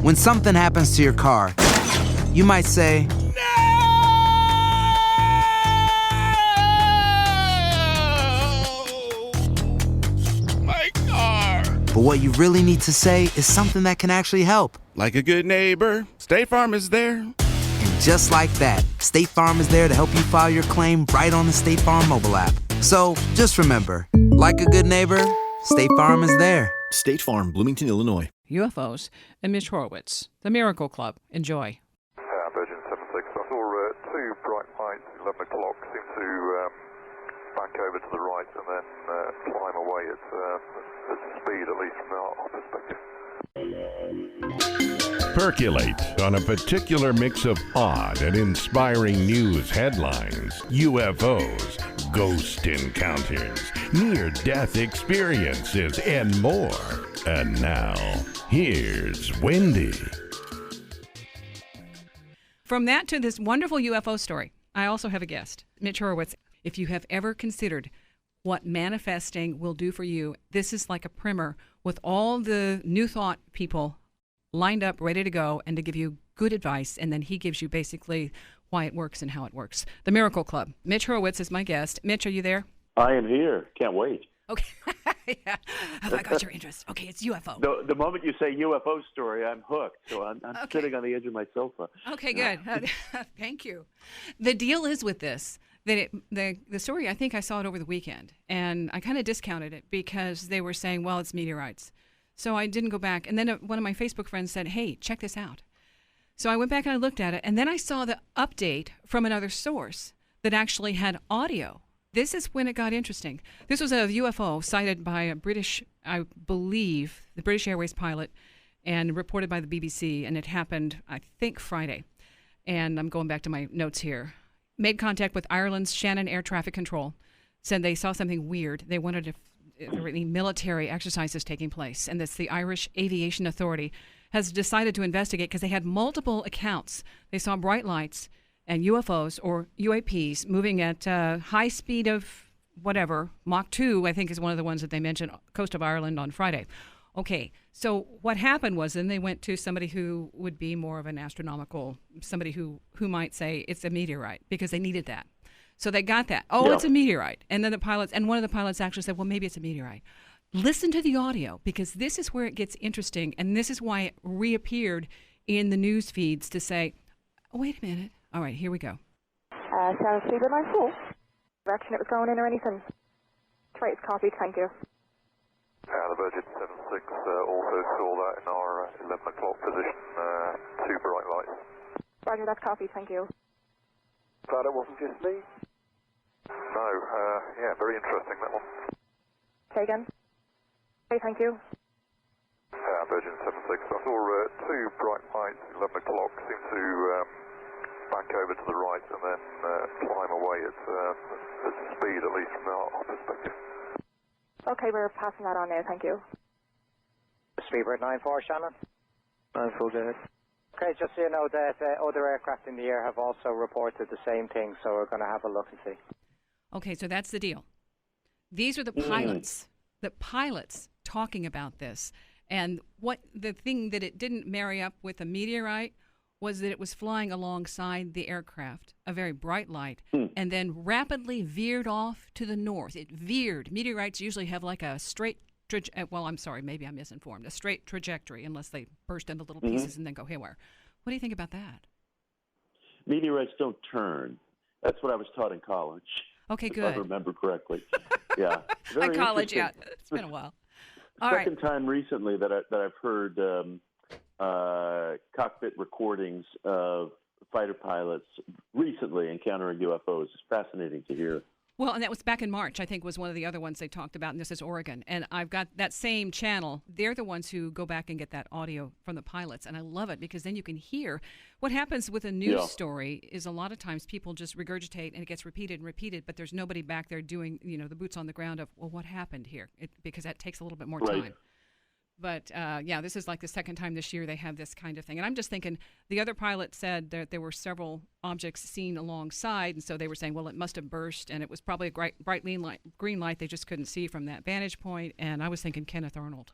When something happens to your car, you might say, My car! but what you really need to say is something that can actually help. Like a good neighbor, State Farm is there. And just like that, State Farm is there to help you file your claim right on the State Farm mobile app. So just remember, like a good neighbor, State Farm is there. State Farm, Bloomington, Illinois. UFOs and Mitch Horowitz, the Miracle Club. Enjoy. Virgin 76. I saw two bright lights, 11 o'clock, seem to back over to the right and then climb away at speed, at least from our perspective. Percolate on a particular mix of odd and inspiring news headlines, UFOs, ghost encounters, near-death experiences, and more. And now, here's Wendy. From that to this wonderful UFO story, I also have a guest, Mitch Horowitz. If you have ever considered what manifesting will do for you, this is like a primer with all the New Thought people lined up, ready to go, and to give you good advice, and then he gives you basically why it works and how it works. The Miracle Club. Mitch Horowitz is my guest. Mitch, are you there? I am here. Can't wait. Okay. Yeah. Have I got your interest? Okay, it's UFO. The moment you say UFO story, I'm hooked. So I'm Okay. sitting on the edge of my sofa. Okay, good. Thank you. The deal is with this, that the story, I think I saw it over the weekend, and I kind of discounted it because they were saying, well, it's meteorites. So I didn't go back. And then one of my Facebook friends said, hey, check this out. So I went back and I looked at it, and then I saw the update from another source that actually had audio. This is when it got interesting. This was a UFO sighted by a British, I believe, the British Airways pilot, and reported by the BBC, and it happened, I think, Friday. And I'm going back to my notes here. Made contact with Ireland's Shannon Air Traffic Control, said they saw something weird. They wondered if there were any military exercises taking place, and the Irish Aviation Authority has decided to investigate because they had multiple accounts. They saw bright lights and UFOs or UAPs moving at high speed of whatever, Mach 2, I think is one of the ones that they mentioned, coast of Ireland on Friday. Okay, so what happened was then they went to somebody who would be more of an astronomical, somebody who might say it's a meteorite because they needed that. So they got that. Oh, yeah. It's a meteorite. And then one of the pilots actually said, well, maybe it's a meteorite. Listen to the audio because this is where it gets interesting. And this is why it reappeared in the news feeds to say, oh, wait a minute. All right, here we go. South Speedway line 4. Direction it was going in or anything? Trace copied, thank you. The Virgin 76 also saw that in our 11 o'clock position, two bright lights. Roger, that's copied, thank you. Glad it wasn't just me. No, yeah, very interesting, that one. Say again? Okay, thank you. Virgin 76, I saw two bright lights, 11 o'clock, seem to back over to the right and then climb away at speed, at least from our perspective. Okay, we're passing that on now, thank you. Speedbird 94, Shannon. 94, go ahead. Okay, just so you know that other aircraft in the air have also reported the same thing, so we're going to have a look and see. Okay, so that's the deal. These are the pilots, talking about this. And what the thing that it didn't marry up with a meteorite was that it was flying alongside the aircraft, a very bright light, and then rapidly veered off to the north. It veered. Meteorites usually have like a straight maybe I'm misinformed. A straight trajectory, unless they burst into little pieces and then go haywire. What do you think about that? Meteorites don't turn. That's what I was taught in college. Okay, good. If I remember correctly. Yeah. At college, yeah. It's been a while. Second time recently that I've heard cockpit recordings of fighter pilots recently encountering UFOs. It's fascinating to hear. Well, and that was back in March, I think, was one of the other ones they talked about, and this is Oregon. And I've got that same channel. They're the ones who go back and get that audio from the pilots, and I love it because then you can hear. What happens with a news story is a lot of times people just regurgitate, and it gets repeated and repeated, but there's nobody back there doing, the boots on the ground of, well, what happened here? Because that takes a little bit more time. But, this is like the second time this year they have this kind of thing. And I'm just thinking, the other pilot said that there were several objects seen alongside, and so they were saying, well, it must have burst, and it was probably a bright green light they just couldn't see from that vantage point. And I was thinking Kenneth Arnold.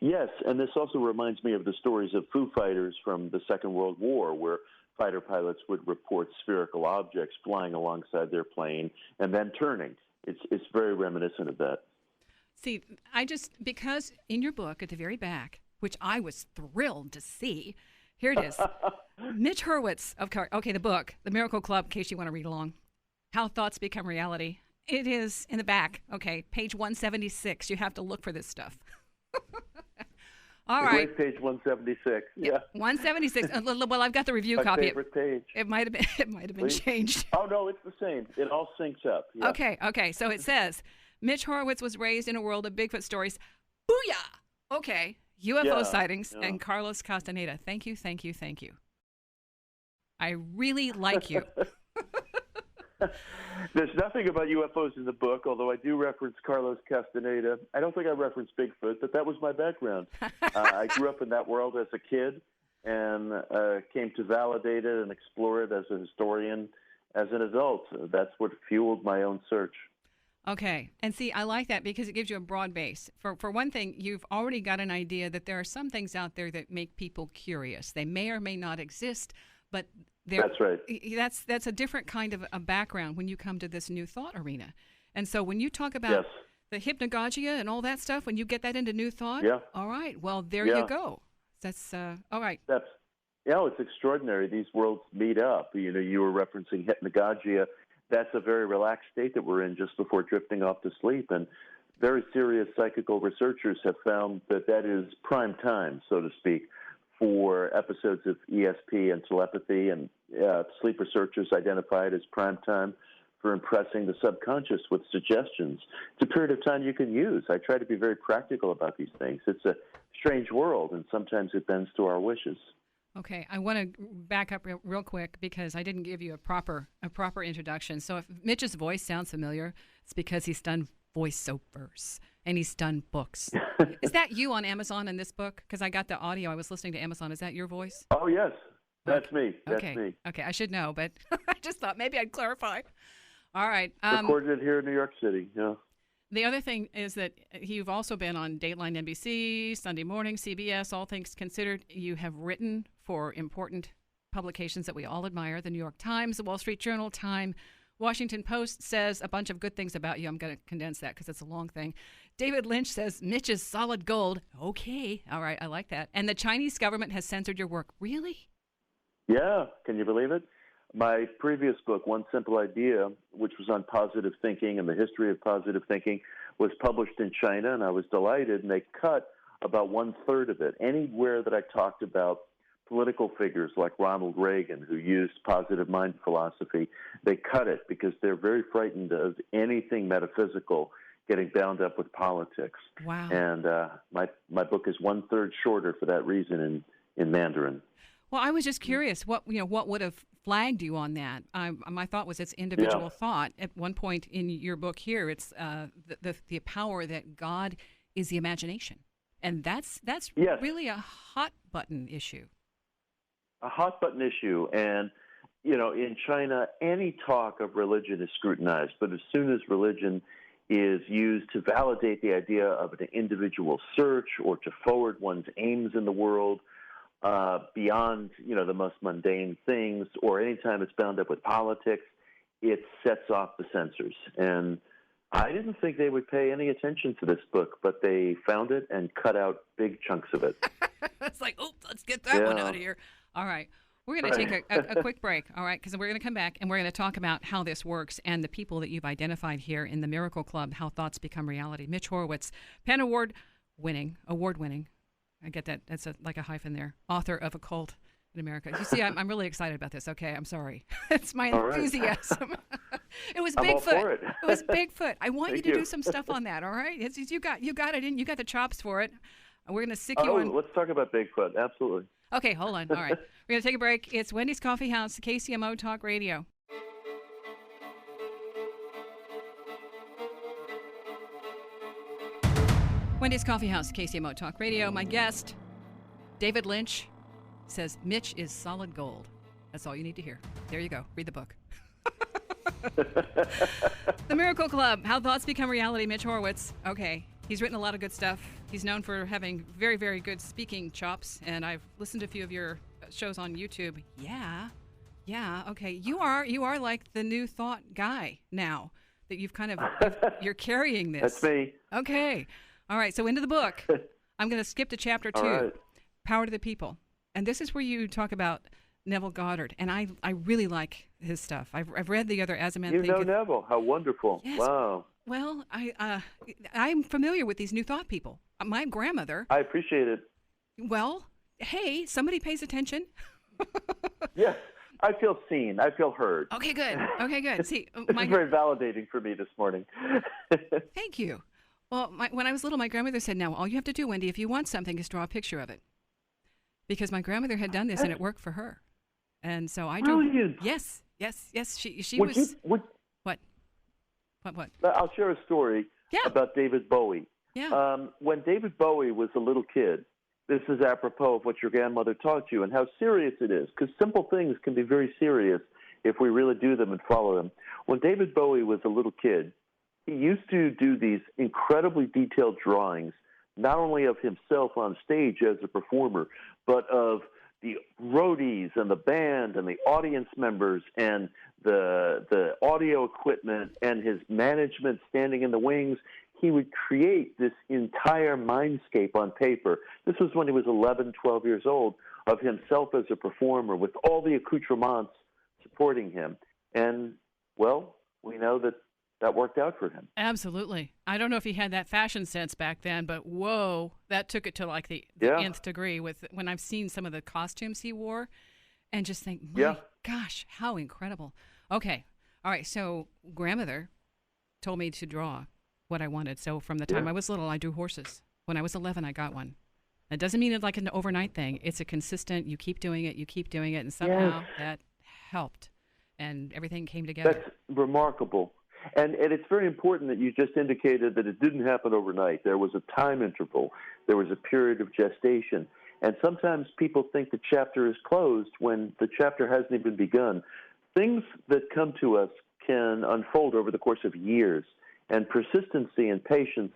Yes, and this also reminds me of the stories of Foo Fighters from the Second World War, where fighter pilots would report spherical objects flying alongside their plane and then turning. It's very reminiscent of that. See, because in your book at the very back, which I was thrilled to see, here it is. Mitch Horowitz, the book, The Miracle Club, in case you want to read along. How Thoughts Become Reality. It is in the back. Okay, page 176. You have to look for this stuff. All right. Great, page 176. Yeah. 176. Well, I've got the review My copy. favorite page. It might have been changed. Oh no, it's the same. It all syncs up. Yeah. Okay. So it says Mitch Horowitz was raised in a world of Bigfoot stories. Booyah! Okay. UFO sightings and Carlos Castaneda. Thank you. I really like you. There's nothing about UFOs in the book, although I do reference Carlos Castaneda. I don't think I referenced Bigfoot, but that was my background. I grew up in that world as a kid and came to validate it and explore it as a historian as an adult. That's what fueled my own search. Okay. And see, I like that because it gives you a broad base. For one thing, you've already got an idea that there are some things out there that make people curious. They may or may not exist, but that's right. That's a different kind of a background when you come to this new thought arena. And so when you talk about the hypnagogia and all that stuff, when you get that into new thought, all right, well, there you go. That's all right. It's extraordinary. These worlds meet up. You were referencing hypnagogia. That's a very relaxed state that we're in just before drifting off to sleep. And very serious psychical researchers have found that is prime time, so to speak, for episodes of ESP and telepathy, and sleep researchers identify it as prime time for impressing the subconscious with suggestions. It's a period of time you can use. I try to be very practical about these things. It's a strange world, and sometimes it bends to our wishes. Okay, I want to back up real quick because I didn't give you a proper introduction. So if Mitch's voice sounds familiar, it's because he's done voiceovers and he's done books. Is that you on Amazon in this book? Because I got the audio. I was listening to Amazon. Is that your voice? Oh, yes. That's me. That's me. Okay, I should know, but I just thought maybe I'd clarify. All right. Recorded here in New York City, yeah. The other thing is that you've also been on Dateline NBC, Sunday Morning, CBS, All Things Considered. You have written for important publications that we all admire, the New York Times, the Wall Street Journal, Time, Washington Post says a bunch of good things about you. I'm going to condense that because it's a long thing. David Lynch says, Mitch is solid gold. Okay. All right. I like that. And the Chinese government has censored your work. Really? Yeah. Can you believe it? My previous book, One Simple Idea, which was on positive thinking and the history of positive thinking, was published in China, and I was delighted, and they cut about 1/3 of it. Anywhere that I talked about political figures like Ronald Reagan, who used positive mind philosophy, they cut it because they're very frightened of anything metaphysical getting bound up with politics. Wow. And my book is 1/3 shorter for that reason in Mandarin. Well, I was just curious what would have flagged you on that. My thought was it's individual thought. At one point in your book here, it's the power that God is the imagination, and that's really a hot button issue. A hot button issue, and in China, any talk of religion is scrutinized. But as soon as religion is used to validate the idea of an individual search or to forward one's aims in the world, beyond, the most mundane things, or anytime it's bound up with politics, it sets off the censors. And I didn't think they would pay any attention to this book, but they found it and cut out big chunks of it. It's like, let's get that one out of here. All right. We're going to take a quick break, all right, because we're going to come back and we're going to talk about how this works and the people that you've identified here in the Miracle Club, How Thoughts Become Reality. Mitch Horowitz, PEN award-winning. I get that. That's like a hyphen there. Author of Occult in America. You see, I'm really excited about this. Okay, I'm sorry. It's my enthusiasm. It was Bigfoot. All for it. It was Bigfoot. I want you to do some stuff on that. All right, you got it. You got the chops for it. We're going to sick you on. Let's talk about Bigfoot. Absolutely. Okay, hold on. All right, we're going to take a break. It's Wendy's Coffee House, KCMO Talk Radio. Wendy's Coffee House, KCMO Talk Radio. My guest, David Lynch, says Mitch is solid gold. That's all you need to hear. There you go. Read the book. The Miracle Club, How Thoughts Become Reality, Mitch Horowitz. Okay, he's written a lot of good stuff. He's known for having very, very good speaking chops, and I've listened to a few of your shows on YouTube. Yeah, okay. You are like the new thought guy now that you've kind of, you're carrying this. That's me. Okay. All right, so into the book. I'm going to skip to chapter 2, right. Power to the People. And this is where you talk about Neville Goddard, and I really like his stuff. I've read the other Azimuth. You know Neville. How wonderful. Yes. Wow. Well, I'm familiar with these new thought people. My grandmother. I appreciate it. Well, hey, somebody pays attention. Yes. I feel seen. I feel heard. Okay, good. See, This is very validating for me this morning. Thank you. Well, when I was little, my grandmother said, now, all you have to do, Wendy, if you want something, is draw a picture of it. Because my grandmother had done this, and it worked for her. And so I drew. Brilliant. Yes. She was. What? I'll share a story about David Bowie. Yeah. When David Bowie was a little kid, this is apropos of what your grandmother taught you and how serious it is, because simple things can be very serious if we really do them and follow them. When David Bowie was a little kid, he used to do these incredibly detailed drawings, not only of himself on stage as a performer, but of the roadies and the band and the audience members and the audio equipment and his management standing in the wings. He would create this entire mindscape on paper. This was when he was 11, 12 years old, of himself as a performer with all the accoutrements supporting him. And, well, we know that worked out for him. Absolutely. I don't know if he had that fashion sense back then, but whoa, that took it to like the nth degree with when I've seen some of the costumes he wore and just think, my gosh, how incredible. Okay. All right. So grandmother told me to draw what I wanted. So from the time I was little, I drew horses. When I was 11, I got one. It doesn't mean it's like an overnight thing. It's a consistent, you keep doing it, and somehow that helped and everything came together. That's remarkable. And it's very important that you just indicated that it didn't happen overnight. There was a time interval. There was a period of gestation. And sometimes people think the chapter is closed when the chapter hasn't even begun. Things that come to us can unfold over the course of years, and persistency and patience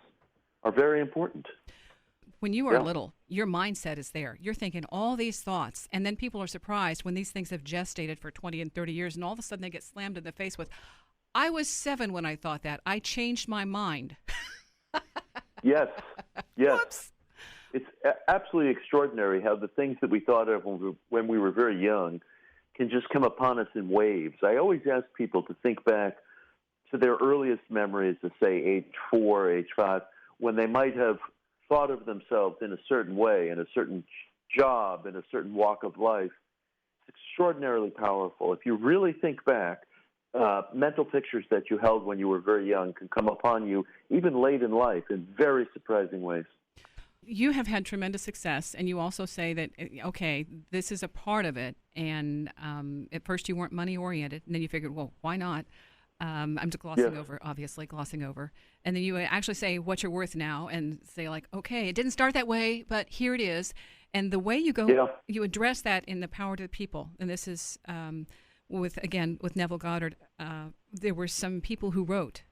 are very important. When you are little, your mindset is there. You're thinking all these thoughts, and then people are surprised when these things have gestated for 20 and 30 years, and all of a sudden they get slammed in the face with, I was 7 when I thought that. I changed my mind. Yes. Whoops. It's absolutely extraordinary how the things that we thought of when we were very young can just come upon us in waves. I always ask people to think back to their earliest memories of, say, age 4, age 5, when they might have thought of themselves in a certain way, in a certain job, in a certain walk of life. It's extraordinarily powerful. If you really think back, mental pictures that you held when you were very young can come upon you even late in life in very surprising ways. You have had tremendous success, and you also say that, okay, this is a part of it, and at first you weren't money-oriented, and then you figured, well, why not? I'm just glossing over. And then you actually say what you're worth now and say, like, okay, it didn't start that way, but here it is. And the way you go, you address that in The Power to the People. And this is, with Neville Goddard, there were some people who wrote,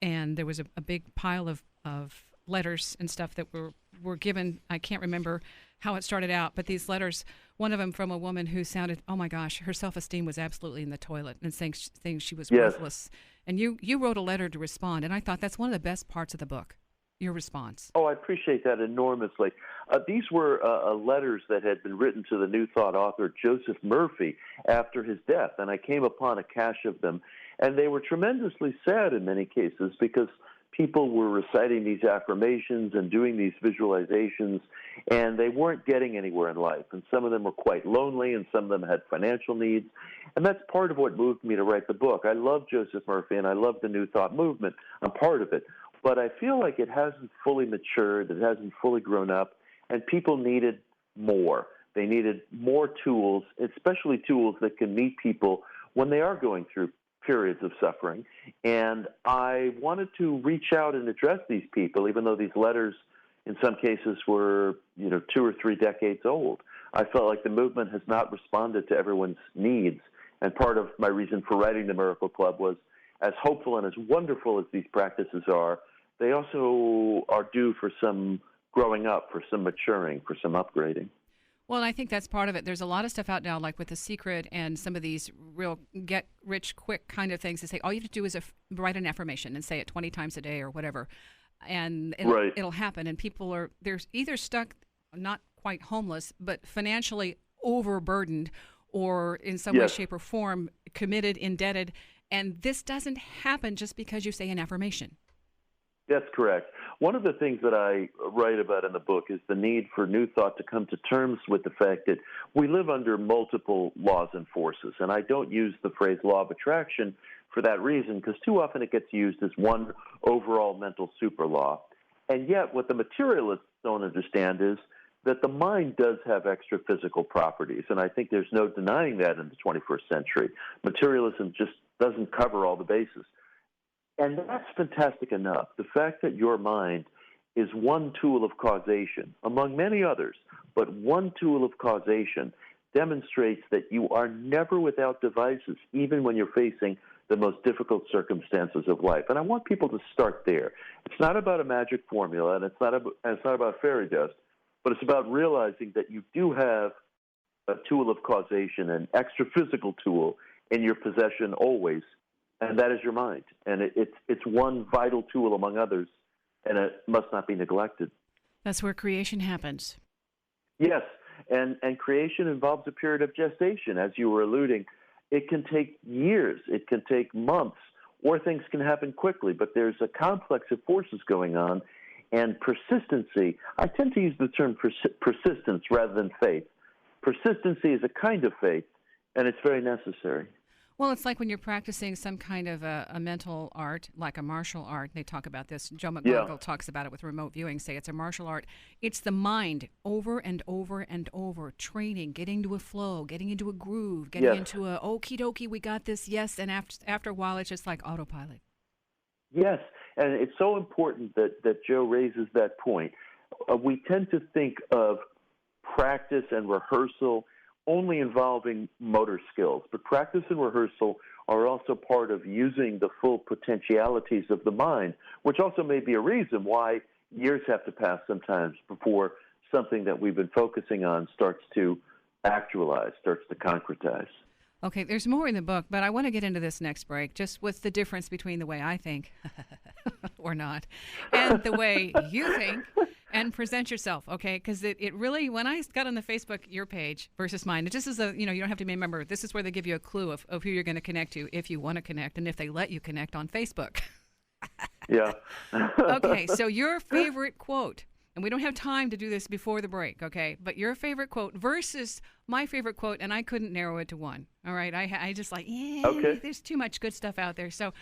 and there was a big pile of letters and stuff that were given. I can't remember how it started out, but these letters, one of them from a woman who sounded, oh my gosh, her self-esteem was absolutely in the toilet and saying she was worthless. And you wrote a letter to respond, and I thought that's one of the best parts of the book, your response. Oh, I appreciate that enormously. These were letters that had been written to the New Thought author Joseph Murphy after his death, and I came upon a cache of them, and they were tremendously sad in many cases because people were reciting these affirmations and doing these visualizations, and they weren't getting anywhere in life. And some of them were quite lonely, and some of them had financial needs. And that's part of what moved me to write the book. I love Joseph Murphy, and I love the New Thought movement. I'm part of it. But I feel like it hasn't fully matured, it hasn't fully grown up, and people needed more. They needed more tools, especially tools that can meet people when they are going through periods of suffering. And I wanted to reach out and address these people, even though these letters in some cases were, 2 or 3 decades old. I felt like the movement has not responded to everyone's needs. And part of my reason for writing the Miracle Club was, as hopeful and as wonderful as these practices are, they also are due for some growing up, for some maturing, for some upgrading. Well, and I think that's part of it. There's a lot of stuff out now, like with The Secret and some of these real get-rich-quick kind of things that say all you have to do is write an affirmation and say it 20 times a day or whatever, and it'll happen. And people they're either stuck, not quite homeless, but financially overburdened or in some way, shape, or form committed, indebted. And this doesn't happen just because you say an affirmation. That's correct. One of the things that I write about in the book is the need for New Thought to come to terms with the fact that we live under multiple laws and forces. And I don't use the phrase law of attraction for that reason, because too often it gets used as one overall mental super law. And yet what the materialists don't understand is that the mind does have extra physical properties. And I think there's no denying that in the 21st century. Materialism just doesn't cover all the bases. And that's fantastic enough. The fact that your mind is one tool of causation, among many others, but one tool of causation demonstrates that you are never without devices, even when you're facing the most difficult circumstances of life. And I want people to start there. It's not about a magic formula, and it's not about fairy dust, but it's about realizing that you do have a tool of causation, an extra physical tool in your possession always, and that is your mind. And it's one vital tool among others, and it must not be neglected. That's where creation happens. Yes, and creation involves a period of gestation, as you were alluding. It can take years, it can take months, or things can happen quickly, but there's a complex of forces going on, and persistency. I tend to use the term persistence rather than faith. Persistency is a kind of faith, and it's very necessary. Well, it's like when you're practicing some kind of a mental art, like a martial art. They talk about this. Joe McGargle talks about it with remote viewing, say it's a martial art. It's the mind over and over and over, training, getting into a flow, getting into a groove, getting into a okie dokie, we got this, yes, and after a while it's just like autopilot. Yes, and it's so important that Joe raises that point. We tend to think of practice and rehearsal only involving motor skills, but practice and rehearsal are also part of using the full potentialities of the mind, which also may be a reason why years have to pass sometimes before something that we've been focusing on starts to actualize, starts to concretize. Okay, there's more in the book, but I want to get into this next break, just what's the difference between the way I think, or not, and the way you think and present yourself, okay? Because it really, when I got on the Facebook, your page versus mine, it just is you don't have to be a member. This is where they give you a clue of who you're going to connect to if you want to connect and if they let you connect on Facebook. Yeah. Okay, so your favorite quote. And we don't have time to do this before the break, okay? But your favorite quote versus my favorite quote, and I couldn't narrow it to one, all right? I just there's too much good stuff out there. So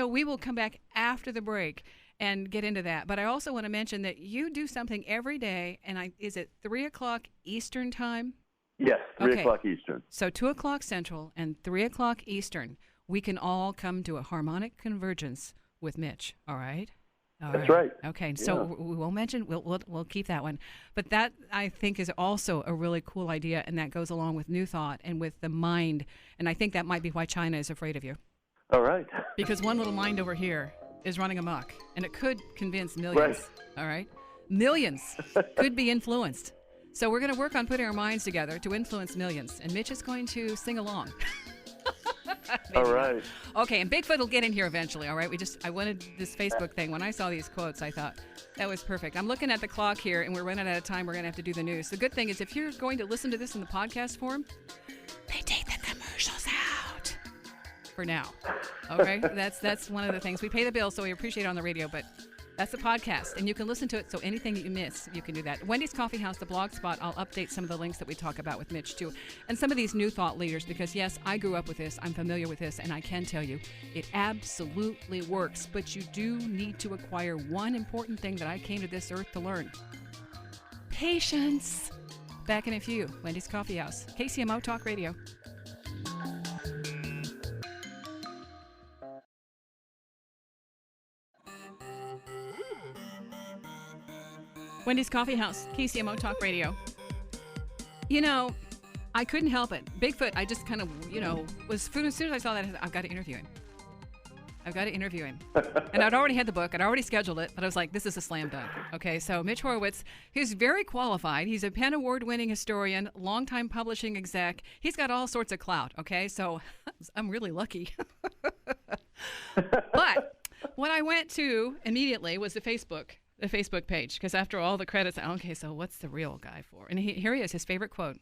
we will come back after the break and get into that. But I also want to mention that you do something every day, and is it 3 o'clock Eastern time? Yes, 3 o'clock Eastern. So 2 o'clock Central and 3 o'clock Eastern, we can all come to a harmonic convergence with Mitch, all right? That's right. Okay, so we won't mention. We'll keep that one, but that I think is also a really cool idea, and that goes along with New Thought and with the mind. And I think that might be why China is afraid of you. All right. Because one little mind over here is running amok, and it could convince millions. Right. All right, millions could be influenced. So we're going to work on putting our minds together to influence millions, and Mitch is going to sing along. All right. Okay, and Bigfoot will get in here eventually, all right? I wanted this Facebook thing. When I saw these quotes, I thought that was perfect. I'm looking at the clock here, and we're running out of time. We're going to have to do the news. The good thing is if you're going to listen to this in the podcast form, they take the commercials out for now, okay? That's one of the things. We pay the bill, so we appreciate it on the radio, but that's the podcast, and you can listen to it, so anything that you miss, you can do that. Wendy's Coffee House, the blog spot, I'll update some of the links that we talk about with Mitch, too, and some of these new thought leaders, because, yes, I grew up with this, I'm familiar with this, and I can tell you, it absolutely works, but you do need to acquire one important thing that I came to this earth to learn. Patience. Back in a few. Wendy's Coffee House, KCMO Talk Radio. Wendy's Coffee House, KCMO Talk Radio. I couldn't help it. Bigfoot, I just kind of, as soon as I saw that, I've got to interview him. I've got to interview him. And I'd already had the book. I'd already scheduled it, but I was like, this is a slam dunk. Okay, so Mitch Horowitz, he's very qualified. He's a Penn Award-winning historian, longtime publishing exec. He's got all sorts of clout, okay? So I'm really lucky. But what I went to immediately was the Facebook page, because after all the credits, okay, so what's the real guy for? And here he is, his favorite quote.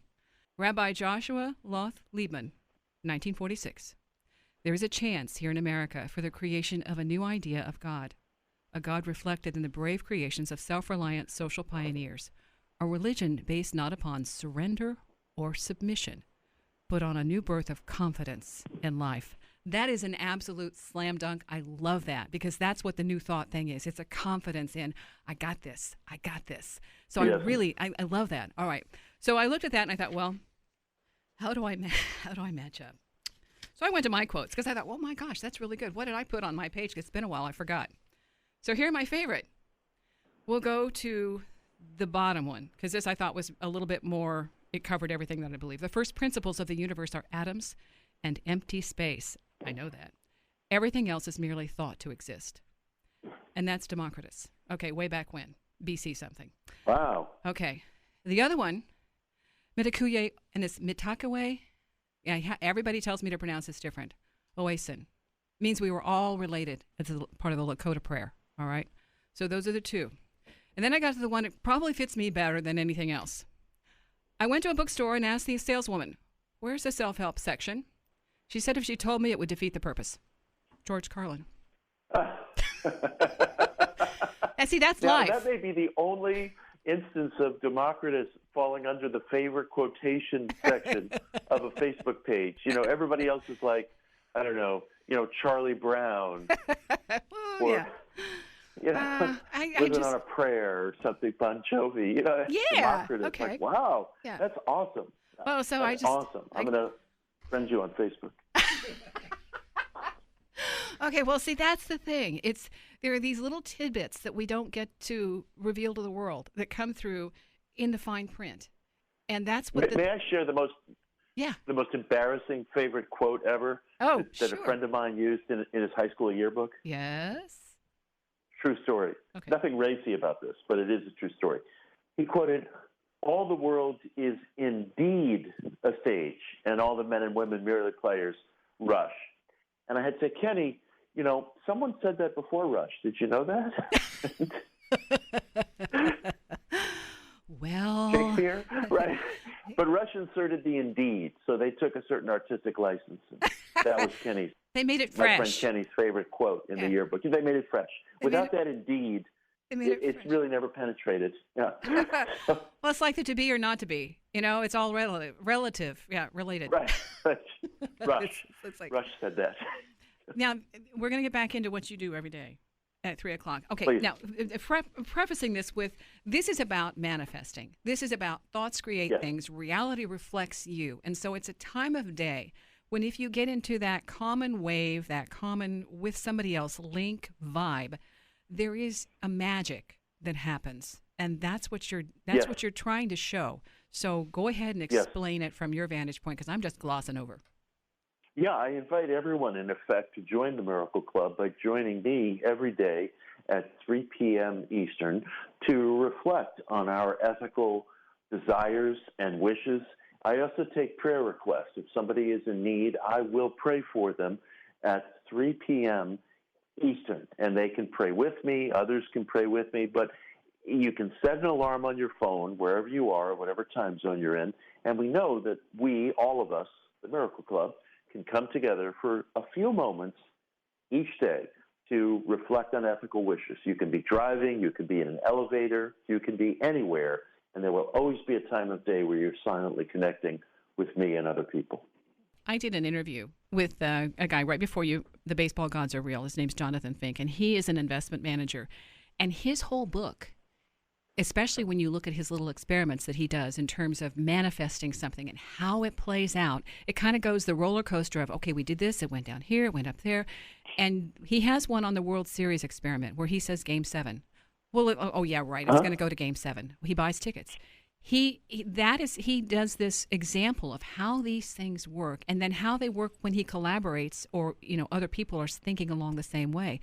Rabbi Joshua Loth Liebman, 1946. There is a chance here in America for the creation of a new idea of God, a God reflected in the brave creations of self-reliant social pioneers, a religion based not upon surrender or submission, but on a new birth of confidence in life. That is an absolute slam dunk. I love that, because that's what the new thought thing is. It's a confidence in, I got this. So I love that. All right. So I looked at that and I thought, well, how do I match up? So I went to my quotes because I thought, well, my gosh, that's really good. What did I put on my page? It's been a while. I forgot. So here are my favorite. We'll go to the bottom one because this I thought was a little bit more, it covered everything that I believe. The first principles of the universe are atoms and empty space. I know that. Everything else is merely thought to exist. And that's Democritus. Okay, way back when. BC something. Wow. Okay. The other one, Mitakuye, and it's Mitakawe. Yeah, everybody tells me to pronounce this different. Oasin. Means we were all related. It's a part of the Lakota prayer. All right? So those are the two. And then I got to the one that probably fits me better than anything else. I went to a bookstore and asked the saleswoman, where's the self-help section? She said if she told me, it would defeat the purpose. George Carlin. And see, that's now, life. That may be the only instance of Democritus falling under the favorite quotation section of a Facebook page. You know, everybody else is like, I don't know, Charlie Brown. Or, yeah. Living on a prayer or something, Bon Jovi. Yeah. Democritus. Okay. Like, wow, yeah. That's awesome. Well, so that's awesome. I'm going to friend you on Facebook. Okay, well, see, that's the thing. There are these little tidbits that we don't get to reveal to the world that come through in the fine print, and that's what. May I share the most embarrassing favorite quote ever? Oh, that sure. a friend of mine used in his high school yearbook. Yes. True story. Okay. Nothing racy about this, but it is a true story. He quoted, "All the world is indeed a stage, and all the men and women merely players. Rush." And I had said, Kenny, someone said that before Rush. Did you know that? Well, Shakespeare, right? But Rush inserted the indeed, so they took a certain artistic license. And that was Kenny's. They made it my fresh. friend Kenny's favorite quote in the yearbook. They made it fresh. Without that indeed, it's really never penetrated. Yeah. Well, it's like the to be or not to be. It's all relative. Yeah, related. Right. Rush. It's like, Rush said that. Now, we're going to get back into what you do every day at 3 o'clock. Okay, Please. Now, prefacing this with, this is about manifesting. This is about thoughts create things. Reality reflects you. And so it's a time of day when if you get into that common wave, that common with somebody else link vibe, there is a magic that happens. And that's what you're trying to show. So go ahead and explain it from your vantage point, because I'm just glossing over. Yeah, I invite everyone, in effect, to join the Miracle Club by joining me every day at 3 p.m. Eastern to reflect on our ethical desires and wishes. I also take prayer requests. If somebody is in need, I will pray for them at 3 p.m. Eastern, and they can pray with me. Others can pray with me, but you can set an alarm on your phone wherever you are, whatever time zone you're in, and we know that we, all of us, the Miracle Club, can come together for a few moments each day to reflect on ethical wishes. You can be driving, you can be in an elevator, you can be anywhere, and there will always be a time of day where you're silently connecting with me and other people. I did an interview with a guy right before you, The Baseball Gods Are Real. His name's Jonathan Fink, and he is an investment manager. And his whole book, especially when you look at his little experiments that he does in terms of manifesting something and how it plays out, it kind of goes the roller coaster of, okay, we did this, it went down here, it went up there. And he has one on the World Series experiment where he says Game 7. Well, oh yeah, right, it's going to go to Game 7. He buys tickets. He does this example of how these things work, and then how they work when he collaborates, or other people are thinking along the same way.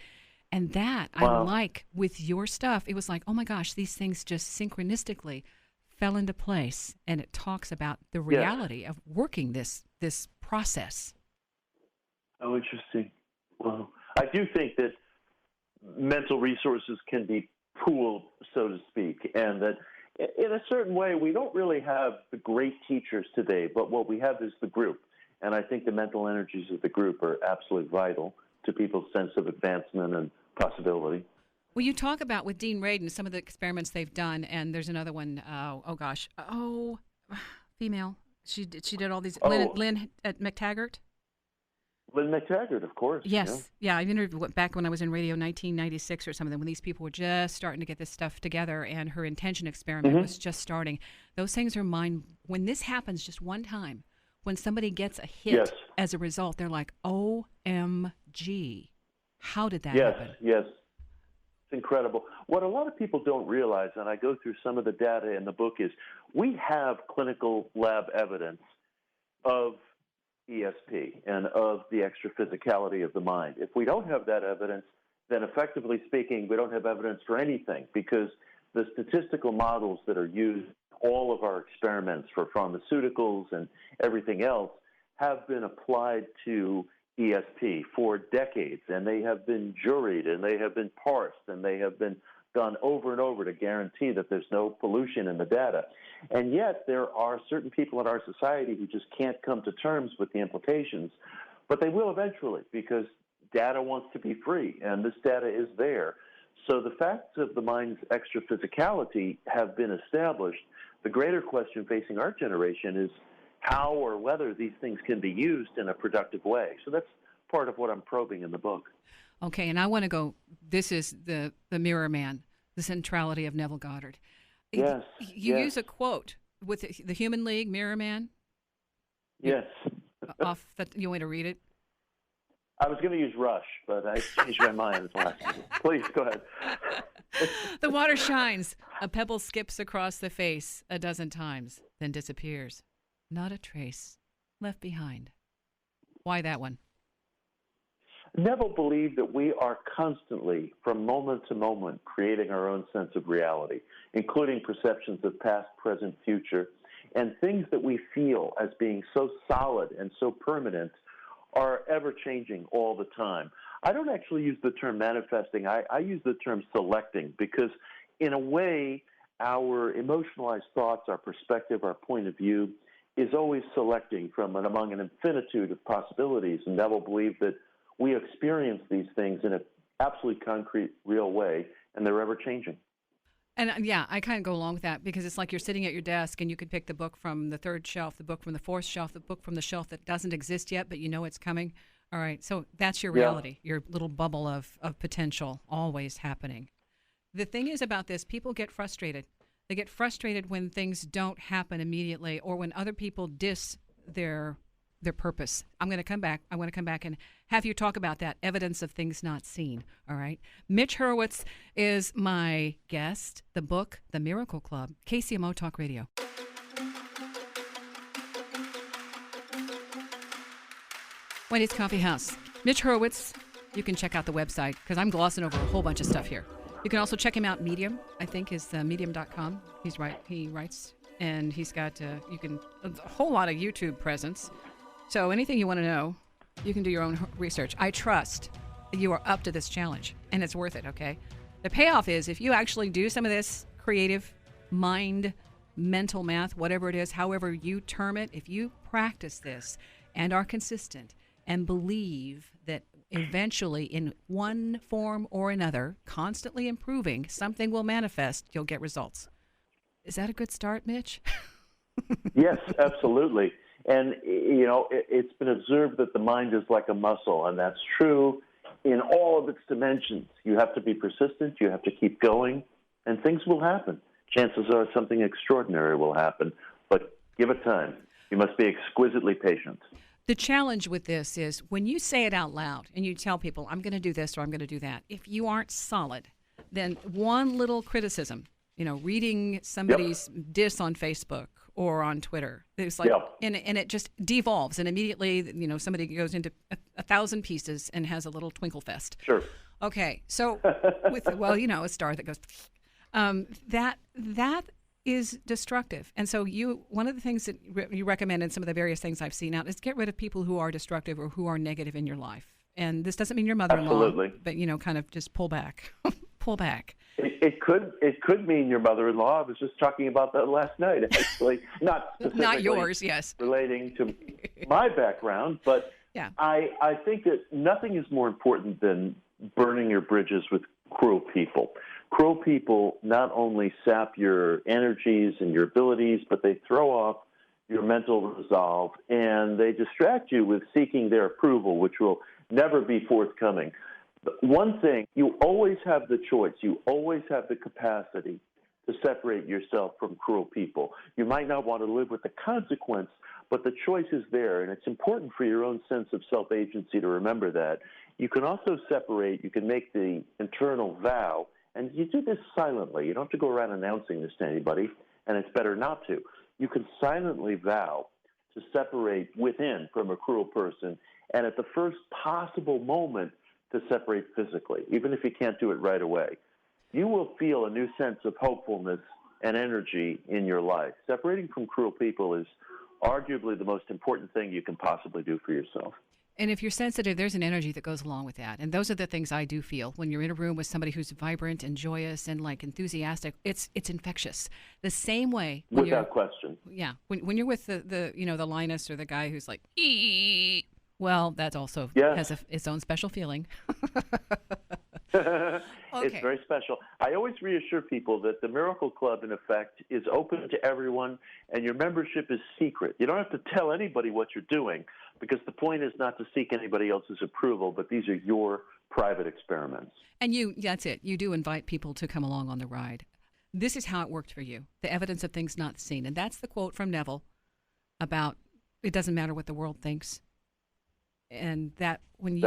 And that I like with your stuff. It was like, oh my gosh, these things just synchronistically fell into place, and it talks about the reality of working this process. Oh, interesting. Well, I do think that mental resources can be pooled, so to speak, and that in a certain way, we don't really have the great teachers today, but what we have is the group. And I think the mental energies of the group are absolutely vital to people's sense of advancement and possibility. Well, you talk about with Dean Radin some of the experiments they've done, and there's another one. Female. She did all these. Lynn at McTaggart. Lynn McTaggart, of course. Yes. Yeah, I interviewed back when I was in radio, 1996 or something, when these people were just starting to get this stuff together, and her intention experiment was just starting. Those things are when this happens just one time, when somebody gets a hit as a result, they're like, OMG, how did that happen? Yes. It's incredible. What a lot of people don't realize, and I go through some of the data in the book, is we have clinical lab evidence of ESP and of the extra physicality of the mind. If we don't have that evidence, then effectively speaking, we don't have evidence for anything, because the statistical models that are used in all of our experiments for pharmaceuticals and everything else have been applied to ESP for decades, and they have been juried, and they have been parsed, and they have been done over and over to guarantee that there's no pollution in the data. And yet there are certain people in our society who just can't come to terms with the implications, but they will eventually, because data wants to be free, and this data is there. So the facts of the mind's extra physicality have been established. The greater question facing our generation is how or whether these things can be used in a productive way. So that's part of what I'm probing in the book. Okay, and I want to go, this is the Mirror Man, the centrality of Neville Goddard. Yes. You use a quote with the Human League, Mirror Man? Yes. You want to read it? I was going to use Rush, but I changed my mind. Please, go ahead. The water shines. A pebble skips across the face a dozen times, then disappears. Not a trace left behind. Why that one? Neville believed that we are constantly, from moment to moment, creating our own sense of reality, including perceptions of past, present, future, and things that we feel as being so solid and so permanent are ever-changing all the time. I don't actually use the term manifesting. I use the term selecting, because in a way, our emotionalized thoughts, our perspective, our point of view is always selecting from and among an infinitude of possibilities. And Neville believed that we experience these things in an absolutely concrete, real way, and they're ever-changing. And yeah, I kind of go along with that, because it's like you're sitting at your desk and you could pick the book from the third shelf, the book from the fourth shelf, the book from the shelf that doesn't exist yet, but you know it's coming. All right, so that's your reality, your little bubble of potential always happening. The thing is about this, people get frustrated. They get frustrated when things don't happen immediately, or when other people diss their purpose. I want to come back and have you talk about that, evidence of things not seen, all right? Mitch Horowitz is my guest. The book, The Miracle Club, KCMO Talk Radio. Wendy's Coffee House. Mitch Horowitz, you can check out the website, because I'm glossing over a whole bunch of stuff here. You can also check him out. Medium, I think, is medium.com. He writes, and he's got a whole lot of YouTube presence. So anything you want to know, you can do your own research. I trust that you are up to this challenge, and it's worth it, okay? The payoff is if you actually do some of this creative mind, mental math, whatever it is, however you term it, if you practice this and are consistent and believe that eventually in one form or another, constantly improving, something will manifest, you'll get results. Is that a good start, Mitch? Yes, absolutely. And, it's been observed that the mind is like a muscle, and that's true in all of its dimensions. You have to be persistent, you have to keep going, and things will happen. Chances are something extraordinary will happen, but give it time. You must be exquisitely patient. The challenge with this is when you say it out loud and you tell people, I'm going to do this or I'm going to do that, if you aren't solid, then one little criticism reading somebody's diss on Facebook or on Twitter. It's like, and it just devolves, and immediately, somebody goes into 1,000 pieces and has a little twinkle fest. Sure. Okay, so with a star that goes, that is destructive. And so one of the things that you recommend in some of the various things I've seen out is get rid of people who are destructive or who are negative in your life. And this doesn't mean your mother-in-law, but kind of just pull back, pull back. It could mean your mother-in-law. I was just talking about that last night, actually. Not specifically not yours, yes. Relating to my background, but yeah. I think that nothing is more important than burning your bridges with cruel people. Cruel people not only sap your energies and your abilities, but they throw off your mental resolve, and they distract you with seeking their approval, which will never be forthcoming. But one thing, you always have the choice. You always have the capacity to separate yourself from cruel people. You might not want to live with the consequence, but the choice is there, and it's important for your own sense of self-agency to remember that. You can also separate. You can make the internal vow, and you do this silently. You don't have to go around announcing this to anybody, and it's better not to. You can silently vow to separate within from a cruel person, and at the first possible moment to separate physically, even if you can't do it right away. You will feel a new sense of hopefulness and energy in your life. Separating from cruel people is arguably the most important thing you can possibly do for yourself. And if you're sensitive, there's an energy that goes along with that. And those are the things I do feel. When you're in a room with somebody who's vibrant and joyous and enthusiastic, it's infectious. The same way. Without question. Yeah. When you're with the Linus or the guy who's like, ee, well, that also has its own special feeling. It's very special. I always reassure people that the Miracle Club, in effect, is open to everyone, and your membership is secret. You don't have to tell anybody what you're doing, because the point is not to seek anybody else's approval, but these are your private experiments. And that's it. You do invite people to come along on the ride. This is how it worked for you, the evidence of things not seen. And that's the quote from Neville about it doesn't matter what the world thinks. And that when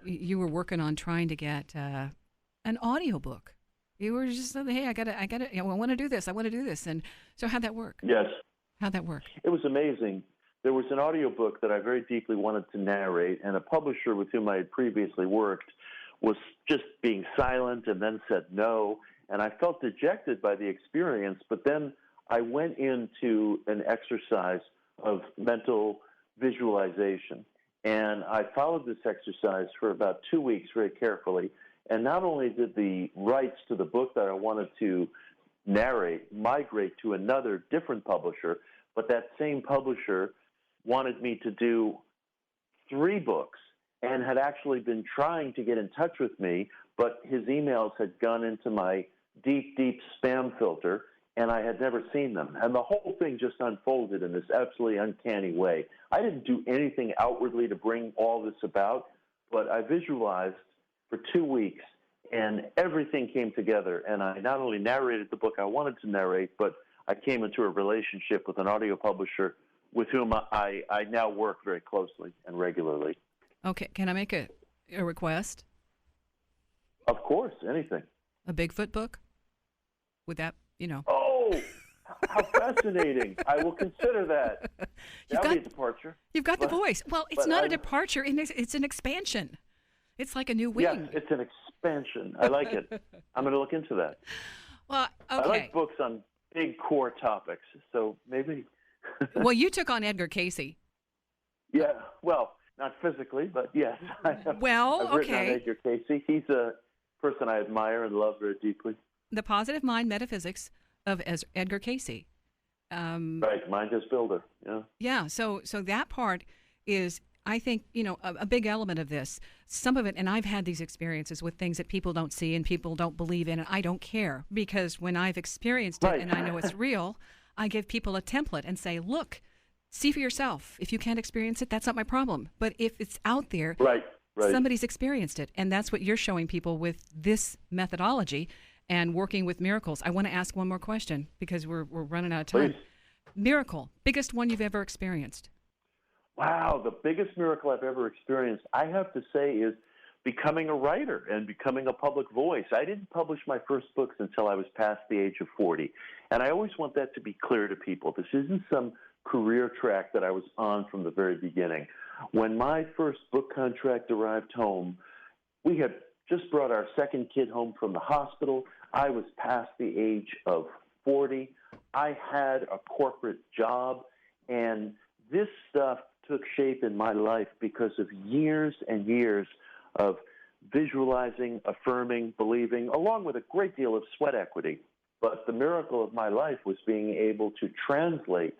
you were working on trying to get an audiobook, you were just saying, hey, I want to do this. I want to do this. And so how'd that work? Yes. How'd that work? It was amazing. There was an audiobook that I very deeply wanted to narrate, and a publisher with whom I had previously worked was just being silent and then said no. And I felt dejected by the experience, but then I went into an exercise of mental visualization. And I followed this exercise for about 2 weeks very carefully. And not only did the rights to the book that I wanted to narrate migrate to another different publisher, but that same publisher wanted me to do 3 books and had actually been trying to get in touch with me, but his emails had gone into my deep, deep spam filter, and I had never seen them. And the whole thing just unfolded in this absolutely uncanny way. I didn't do anything outwardly to bring all this about, but I visualized for 2 weeks, and everything came together. And I not only narrated the book I wanted to narrate, but I came into a relationship with an audio publisher with whom I now work very closely and regularly. Okay. Can I make a request? Of course, anything. A Bigfoot book? Would that, Oh, how fascinating. I will consider that. That would be a departure. You've got the voice. Well, it's not a departure. It's an expansion. It's like a new wing. Yes, it's an expansion. I like it. I'm going to look into that. Well, okay. I like books on big core topics, so maybe. Well, you took on Edgar Cayce. Yeah, well, not physically, but yes. I've written on Edgar Cayce. He's a person I admire and love very deeply. The Positive Mind Metaphysics of Edgar Cayce. Right, mind as builder, yeah. Yeah, so that part is, I think, a big element of this. Some of it, and I've had these experiences with things that people don't see and people don't believe in, and I don't care, because when I've experienced it and I know it's real, I give people a template and say, look, see for yourself. If you can't experience it, that's not my problem. But if it's out there, somebody's experienced it, and that's what you're showing people with this methodology and working with miracles. I want to ask one more question because we're running out of time. Please. Miracle, biggest one you've ever experienced. Wow, the biggest miracle I've ever experienced, I have to say, is becoming a writer and becoming a public voice. I didn't publish my first books until I was past the age of 40. And I always want that to be clear to people. This isn't some career track that I was on from the very beginning. When my first book contract arrived home, we had just brought our second kid home from the hospital. I was past the age of 40. I had a corporate job, and this stuff took shape in my life because of years and years of visualizing, affirming, believing, along with a great deal of sweat equity. But the miracle of my life was being able to translate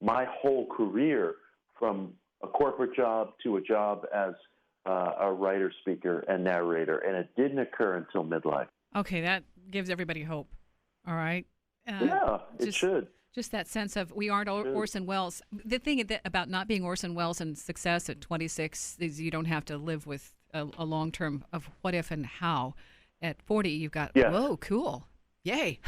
my whole career from a corporate job to a job as a writer, speaker, and narrator. And it didn't occur until midlife. Okay, that gives everybody hope. All right? It should. Just that sense of we aren't Orson Welles. The thing about not being Orson Welles and success at 26 is you don't have to live with a long term of what if and how. At 40, you've got, whoa, cool. Yay.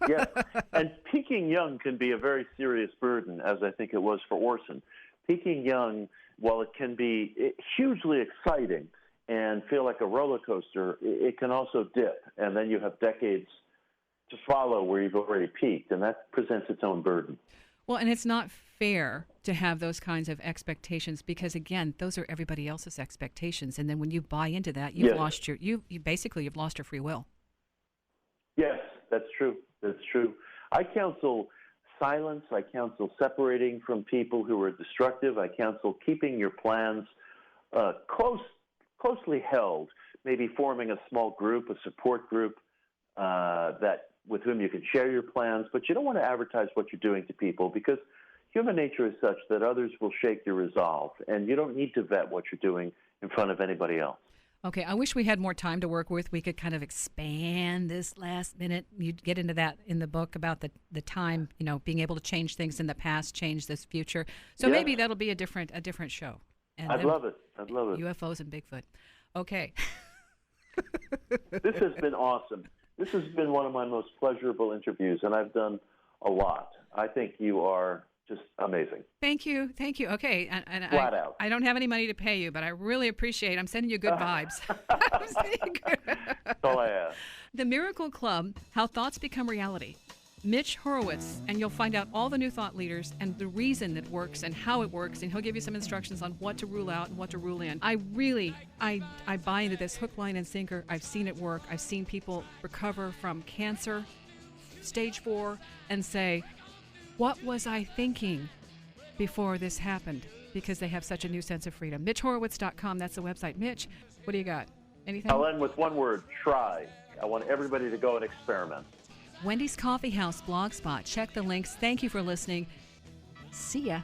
Yeah. And peaking young can be a very serious burden, as I think it was for Orson. Peaking young, while it can be hugely exciting and feel like a roller coaster, it can also dip. And then you have decades to follow where you've already peaked, and that presents its own burden. Well, and it's not fair to have those kinds of expectations because, again, those are everybody else's expectations. And then when you buy into that, you've lost you've lost your free will. Yes, that's true. That's true. I counsel silence. I counsel separating from people who are destructive. I counsel keeping your plans closely held, maybe forming a small group, a support group with whom you can share your plans, but you don't want to advertise what you're doing to people because human nature is such that others will shake your resolve, and you don't need to vet what you're doing in front of anybody else. Okay, I wish we had more time to work with. We could kind of expand this last minute. You get into that in the book about the time, being able to change things in the past, change this future. So maybe that'll be a different show. And I'd love it. UFOs and Bigfoot. Okay. This has been awesome. This has been one of my most pleasurable interviews, and I've done a lot. I think you are just amazing. Thank you. Okay, and Flat out. I don't have any money to pay you, but I really appreciate it. I'm sending you good vibes. That's all I ask. The Miracle Club, How Thoughts Become Reality. Mitch Horowitz, and you'll find out all the new thought leaders and the reason it works and how it works, and he'll give you some instructions on what to rule out and what to rule in. I buy into this hook, line, and sinker. I've seen it work. I've seen people recover from cancer, stage 4, and say, what was I thinking before this happened? Because they have such a new sense of freedom. MitchHorowitz.com, that's the website. Mitch, what do you got? Anything? I'll end with one word, try. I want everybody to go and experiment. Wendy's Coffee House Blogspot. Check the links. Thank you for listening. See ya.